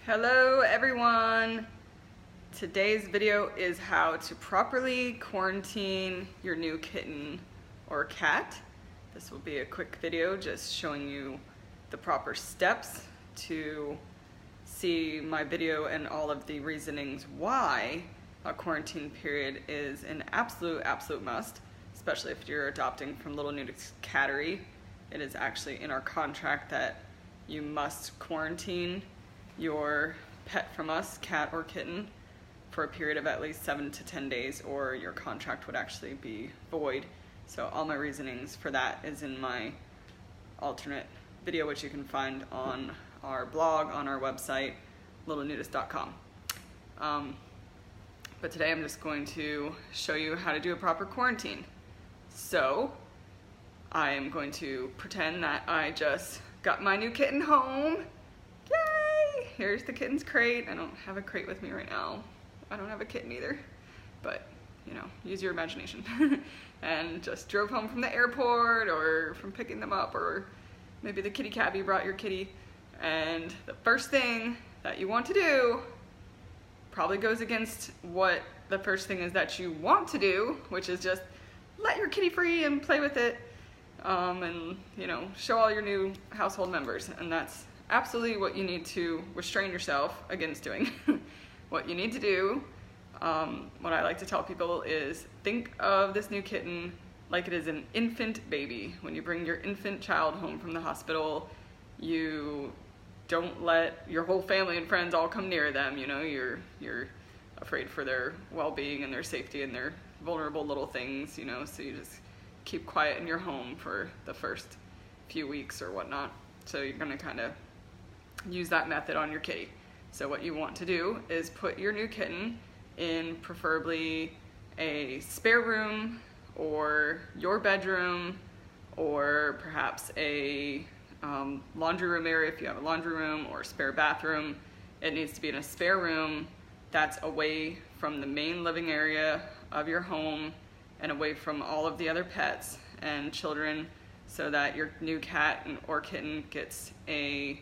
Hello everyone! Today's video is how to properly quarantine your new kitten or cat. This will be a quick video just showing you the proper steps to see my video and all of the reasonings why a quarantine period is an absolute must, especially if you're adopting from Little Nudist Cattery. It is actually in our contract that you must quarantine your pet from us, cat or kitten, for a period of at least 7 to 10 days or your contract would actually be void. So all my reasonings for that is in my alternate video, which you can find on our blog, on our website, littlenudist.com. But today I'm just going to show you how to do a proper quarantine. So I am going to pretend that I just got my new kitten home. Yay! Here's the kitten's crate. I don't have a crate with me right now. I don't have a kitten either, but you know, use your imagination. And just drove home from the airport or from picking them up, or maybe the kitty cabbie brought your kitty. And the first thing that you want to do probably goes against what the first thing is that you want to do, which is just let your kitty free and play with it, and you know, show all your new household members. And that's absolutely what you need to restrain yourself against doing. What you need to do, what I like to tell people is think of this new kitten like it is an infant baby. When you bring your infant child home from the hospital, you don't let your whole family and friends all come near them. You know, you're afraid for their well-being and their safety and their vulnerable little things, you know, so you just keep quiet in your home for the first few weeks or whatnot. So you're gonna kind of use that method on your kitty. So what you want to do is put your new kitten in preferably a spare room or your bedroom, or perhaps a laundry room area if you have a laundry room, or a spare bathroom. It needs to be in a spare room that's away from the main living area of your home and away from all of the other pets and children, so that your new cat or kitten gets a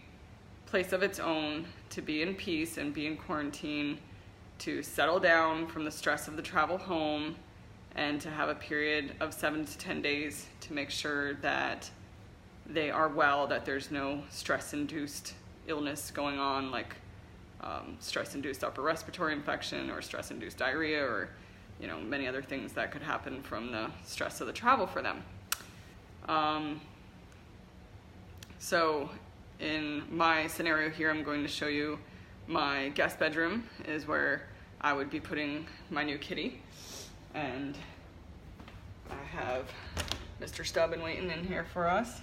place of its own to be in peace and be in quarantine, to settle down from the stress of the travel home, and to have a period of 7 to 10 days to make sure that they are well, that there's no stress-induced illness going on, like stress-induced upper respiratory infection or stress-induced diarrhea, or you know, many other things that could happen from the stress of the travel for them. So in my scenario here, I'm going to show you my guest bedroom is where I would be putting my new kitty. And I have Mr. Stubborn waiting in here for us.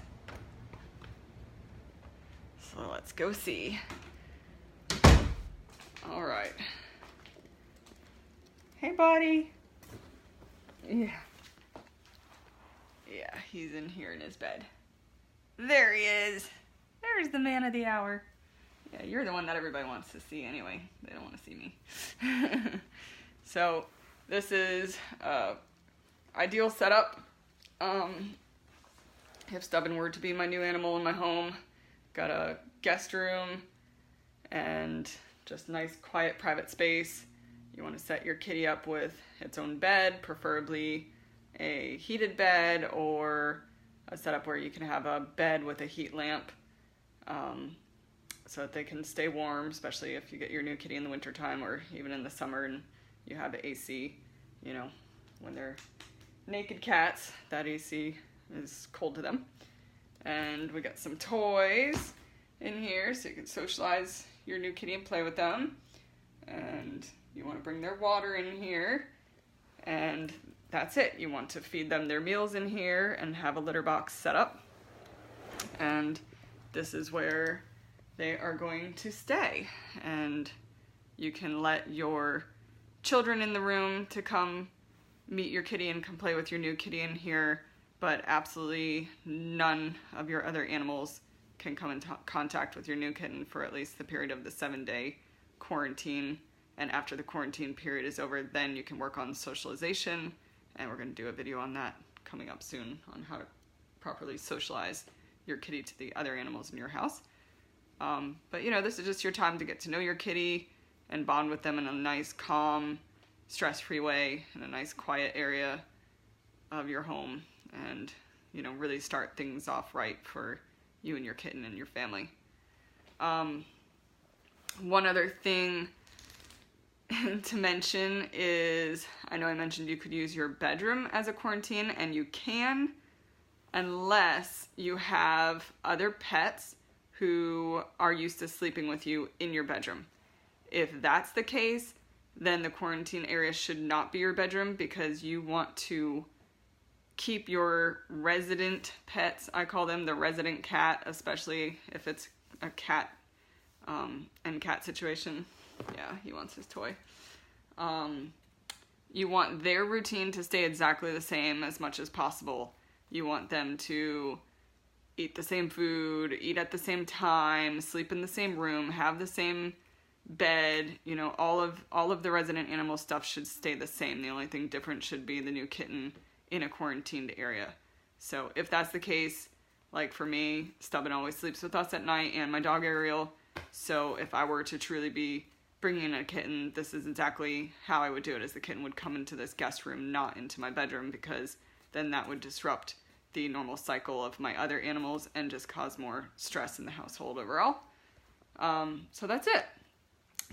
So let's go see. All right. Hey, buddy. Yeah, he's in here in his bed. There he is. There's the man of the hour. Yeah, you're the one that everybody wants to see anyway. They don't want to see me. So this is ideal setup. If Stubborn were to be my new animal in my home, got a guest room and just nice, quiet, private space. You want to set your kitty up with its own bed, preferably a heated bed, or a setup where you can have a bed with a heat lamp, so that they can stay warm, especially if you get your new kitty in the wintertime or even in the summer and you have AC. You know, when they're naked cats, that AC is cold to them. And we got some toys in here so you can socialize your new kitty and play with them. And you want to bring their water in here, and that's it. You want to feed them their meals in here and have a litter box set up. And this is where they are going to stay. And you can let your children in the room to come meet your kitty and come play with your new kitty in here, but absolutely none of your other animals can come in contact with your new kitten for at least the period of the 7-day quarantine. And after the quarantine period is over, then you can work on socialization, and we're going to do a video on that coming up soon on how to properly socialize your kitty to the other animals in your house. But you know, this is just your time to get to know your kitty and bond with them in a nice, calm, stress-free way in a nice, quiet area of your home, and you know, really start things off right for you and your kitten and your family. One other thing to mention is, I know I mentioned you could use your bedroom as a quarantine, and you can, unless you have other pets who are used to sleeping with you in your bedroom. If that's the case, then the quarantine area should not be your bedroom, because you want to keep your resident pets, I call them the resident cat, especially if it's a cat and cat situation. Yeah, he wants his toy. You want their routine to stay exactly the same as much as possible. You want them to eat the same food, eat at the same time, sleep in the same room, have the same bed. You know, all of the resident animal stuff should stay the same. The only thing different should be the new kitten in a quarantined area. So if that's the case, like for me, Stubborn always sleeps with us at night, and my dog Ariel. So if I were to truly be bringing in a kitten, this is exactly how I would do it, as the kitten would come into this guest room, not into my bedroom, because then that would disrupt the normal cycle of my other animals and just cause more stress in the household overall. So that's it.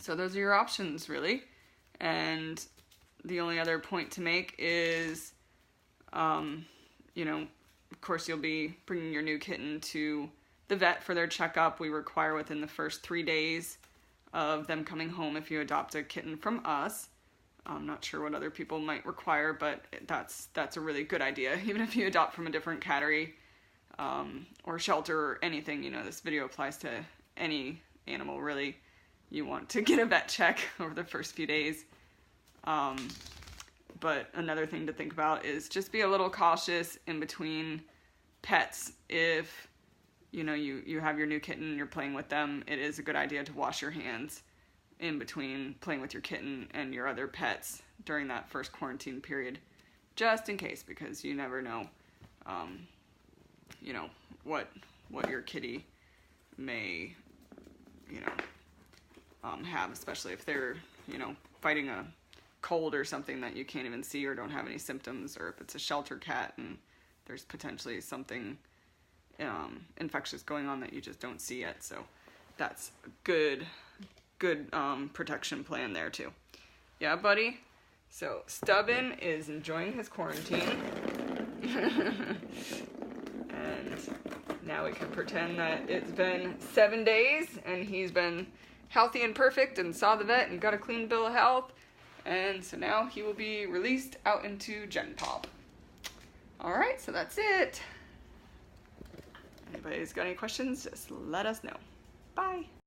So those are your options, really. And the only other point to make is, you know, of course you'll be bringing your new kitten to the vet for their checkup. We require within the first 3 days of them coming home if you adopt a kitten from us. I'm not sure what other people might require, but that's a really good idea. Even if you adopt from a different cattery or shelter or anything, you know, this video applies to any animal, really. You want to get a vet check over the first few days. But another thing to think about is just be a little cautious in between pets. If, you know, you have your new kitten and you're playing with them, it is a good idea to wash your hands in between playing with your kitten and your other pets during that first quarantine period, just in case, because you never know, you know, what your kitty may, you know, have, especially if they're, you know, fighting a cold or something that you can't even see or don't have any symptoms, or if it's a shelter cat and there's potentially something infectious going on that you just don't see yet. So that's a good protection plan there too. Yeah, buddy? So Stubborn is enjoying his quarantine. And now we can pretend that it's been 7 days and he's been healthy and perfect and saw the vet and got a clean bill of health. And so now he will be released out into Gen Pop. Alright, so that's it. Anybody's got any questions, just let us know. Bye.